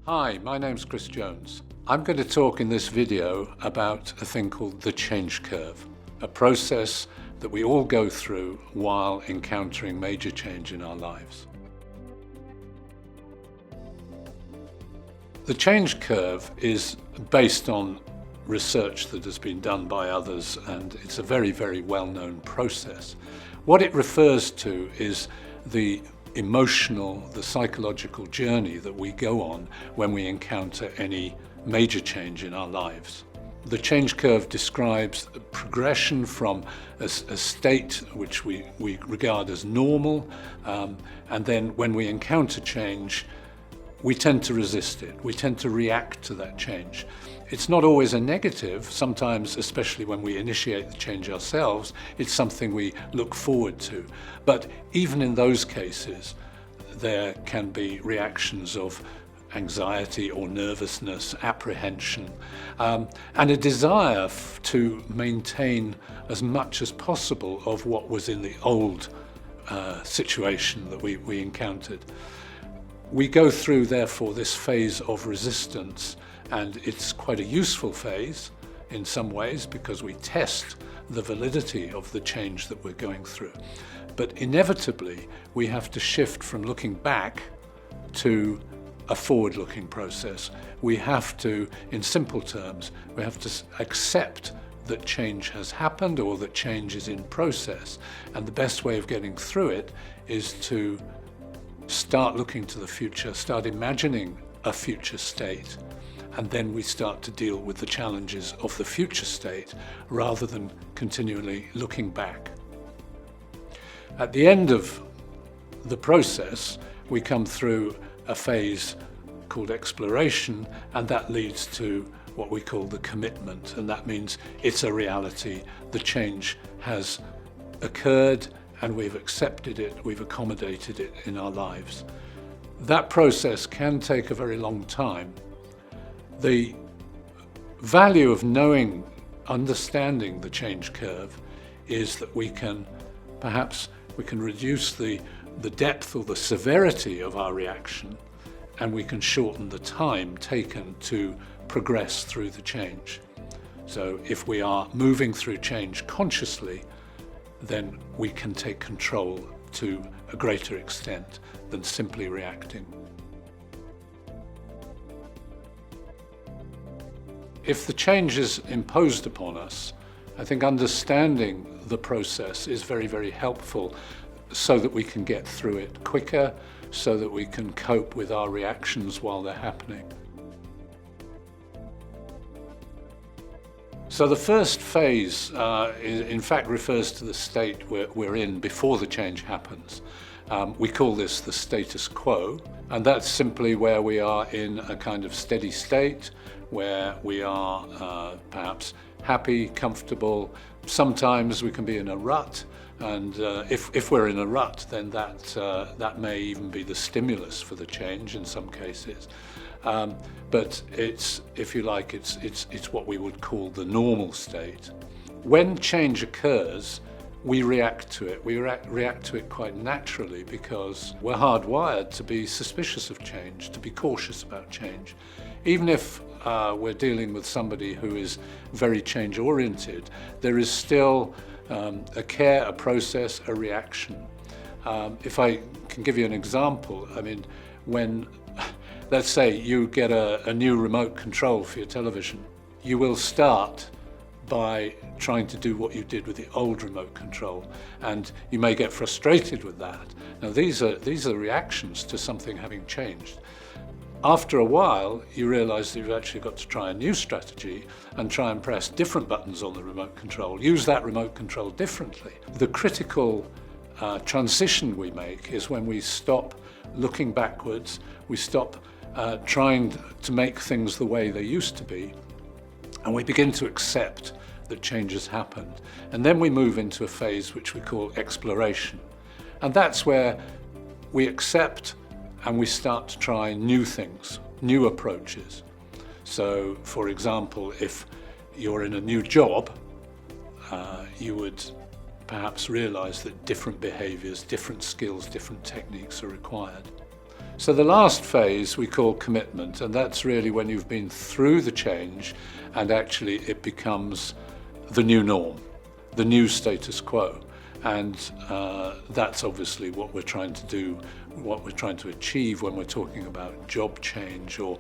Hi, my name's Chris Jones. I'm going to talk in this video about a thing called the change curve, a process that we all go through while encountering major change in our lives. The change curve is based on research that has been done by others, and it's a very, very well-known process. What it refers to is the emotional, the psychological journey that we go on when we encounter any major change in our lives. The change curve describes a progression from a state which we regard as normal, and then when we encounter change, we tend to resist it. We tend to react to that change. It's not always a negative. Sometimes, especially when we initiate the change ourselves, it's something we look forward to. But even in those cases, there can be reactions of anxiety or nervousness, apprehension, and a desire to maintain as much as possible of what was in the old situation that we encountered. We go through, therefore, this phase of resistance, and it's quite a useful phase in some ways because we test the validity of the change that we're going through. But inevitably, we have to shift from looking back to a forward-looking process. We have to, in simple terms, we have to accept that change has happened or that change is in process. And the best way of getting through it is to start looking to the future, start imagining a future state, and then we start to deal with the challenges of the future state rather than continually looking back. At the end of the process, we come through a phase called exploration, and that leads to what we call the commitment, and that means it's a reality. The change has occurred and we've accepted it, we've accommodated it in our lives. That process can take a very long time. The value of understanding the change curve is that we can reduce the depth or the severity of our reaction, and we can shorten the time taken to progress through the change. So if we are moving through change consciously, then we can take control to a greater extent than simply reacting. If the change is imposed upon us, I think understanding the process is very, very helpful so that we can get through it quicker, so that we can cope with our reactions while they're happening. So the first phase in fact refers to the state we're in before the change happens. We call this the status quo, and that's simply where we are in a kind of steady state, where we are perhaps happy, comfortable. Sometimes we can be in a rut, and if we're in a rut, then that may even be the stimulus for the change in some cases. But it's, if you like, it's what we would call the normal state. When change occurs, we react to it. We react to it quite naturally because we're hardwired to be suspicious of change, to be cautious about change. Even if we're dealing with somebody who is very change-oriented, there is still a care, a process, a reaction. If I can give you an example, I mean, when let's say you get a new remote control for your television, you will start by trying to do what you did with the old remote control, and you may get frustrated with that. Now these are reactions to something having changed. After a while, you realize that you've actually got to try a new strategy and try and press different buttons on the remote control, use that remote control differently. The critical transition we make is when we stop looking backwards, we stop trying to make things the way they used to be, and we begin to accept that change has happened. And then we move into a phase which we call exploration. And that's where we accept and we start to try new things, new approaches. So, for example, if you're in a new job, you would perhaps realize that different behaviors, different skills, different techniques are required. So the last phase we call commitment, and that's really when you've been through the change and actually it becomes the new norm, the new status quo. And that's obviously what we're trying to do, what we're trying to achieve when we're talking about job change or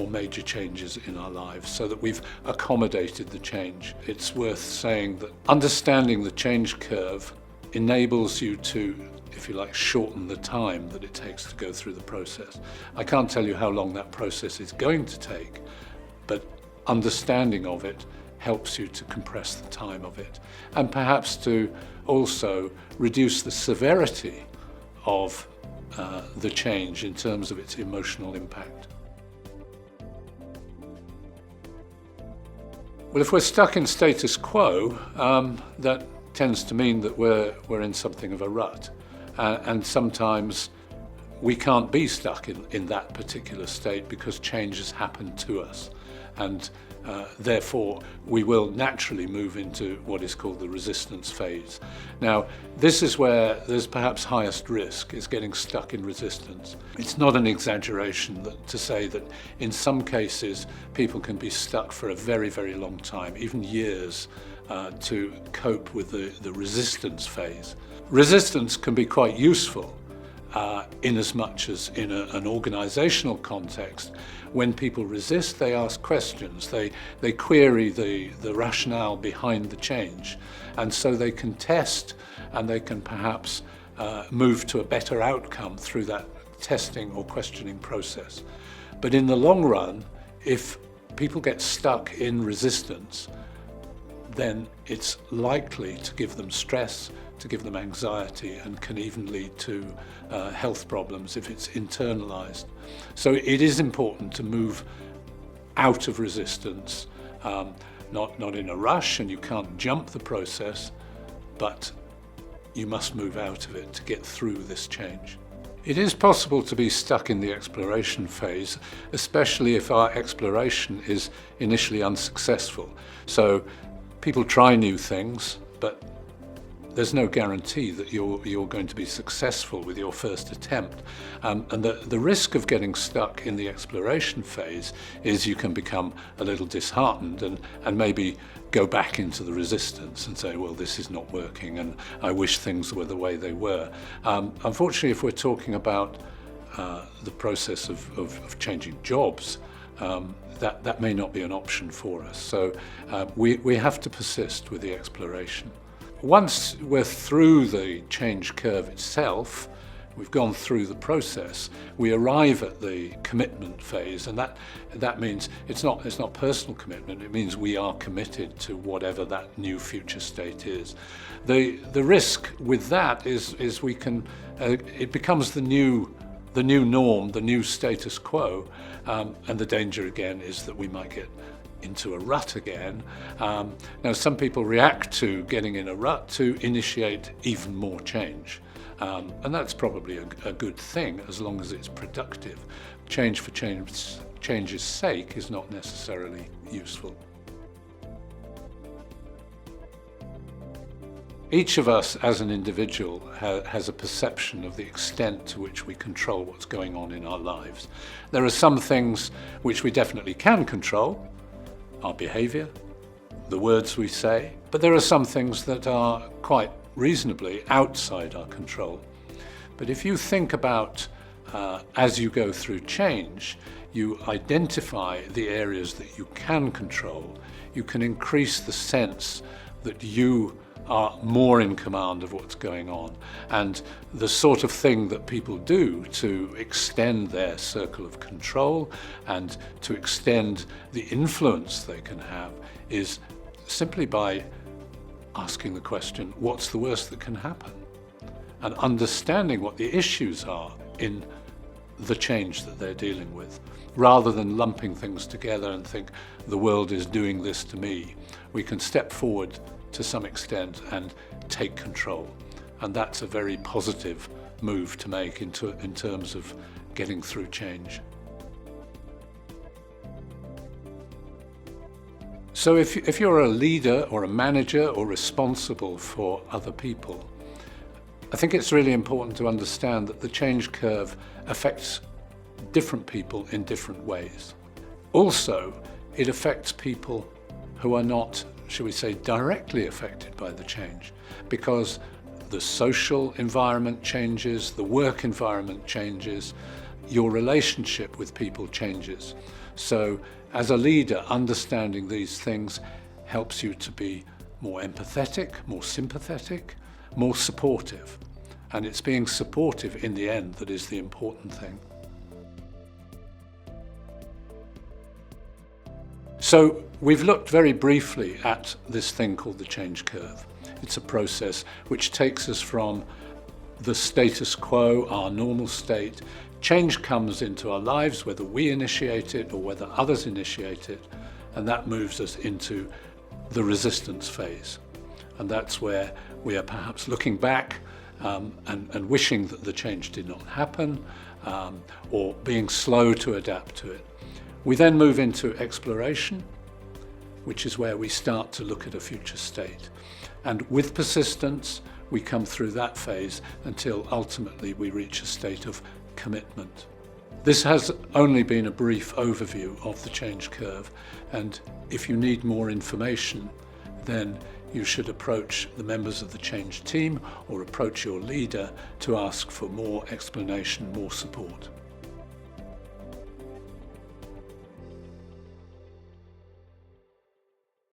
major changes in our lives, so that we've accommodated the change. It's worth saying that understanding the change curve enables you to, if you like, shorten the time that it takes to go through the process. I can't tell you how long that process is going to take, but understanding of it helps you to compress the time of it, and perhaps to also reduce the severity of the change in terms of its emotional impact. Well, if we're stuck in status quo, that tends to mean that we're in something of a rut, and sometimes we can't be stuck in that particular state because change has happened to us, and therefore we will naturally move into what is called the resistance phase. Now, this is where there's perhaps highest risk, is getting stuck in resistance. It's not an exaggeration to say that in some cases people can be stuck for a very, very long time, even years, to cope with the resistance phase. Resistance can be quite useful in as much as in an organizational context. When people resist, they ask questions, they query the rationale behind the change, and so they can test and they can perhaps move to a better outcome through that testing or questioning process. But in the long run, if people get stuck in resistance, then it's likely to give them stress, to give them anxiety, and can even lead to health problems if it's internalized. So it is important to move out of resistance, not in a rush, and you can't jump the process, but you must move out of it to get through this change. It is possible to be stuck in the exploration phase, especially if our exploration is initially unsuccessful. So people try new things, but there's no guarantee that you're going to be successful with your first attempt. And the risk of getting stuck in the exploration phase is you can become a little disheartened and maybe go back into the resistance and say, well, this is not working and I wish things were the way they were. Unfortunately, if we're talking about the process of changing jobs, that may not be an option for us. So we have to persist with the exploration. Once we're through the change curve itself, we've gone through the process, we arrive at the commitment phase, and that means it's not personal commitment, it means we are committed to whatever that new future state is. The risk with that is we can it becomes the new norm, the new status quo, and the danger again is that we might get into a rut again. Now, some people react to getting in a rut to initiate even more change, and that's probably a good thing as long as it's productive. Change for change's sake is not necessarily useful. Each of us as an individual has a perception of the extent to which we control what's going on in our lives. There are some things which we definitely can control, our behaviour, the words we say, but there are some things that are quite reasonably outside our control. But if you think about, as you go through change, you identify the areas that you can control, you can increase the sense that you are more in command of what's going on. And the sort of thing that people do to extend their circle of control and to extend the influence they can have is simply by asking the question, what's the worst that can happen? And understanding what the issues are in the change that they're dealing with, rather than lumping things together and think, the world is doing this to me. We can step forward to some extent and take control. And that's a very positive move to make in terms of getting through change. So if you're a leader or a manager or responsible for other people, I think it's really important to understand that the change curve affects different people in different ways. Also, it affects people who are not, shall we say, directly affected by the change, because the social environment changes, the work environment changes, your relationship with people changes. So as a leader, understanding these things helps you to be more empathetic, more sympathetic, more supportive. And it's being supportive in the end that is the important thing. So we've looked very briefly at this thing called the change curve. It's a process which takes us from the status quo, our normal state. Change comes into our lives, whether we initiate it or whether others initiate it, and that moves us into the resistance phase. And that's where we are perhaps looking back and wishing that the change did not happen, or being slow to adapt to it. We then move into exploration, which is where we start to look at a future state. And with persistence, we come through that phase until ultimately we reach a state of commitment. This has only been a brief overview of the change curve, and if you need more information, then you should approach the members of the change team or approach your leader to ask for more explanation, more support.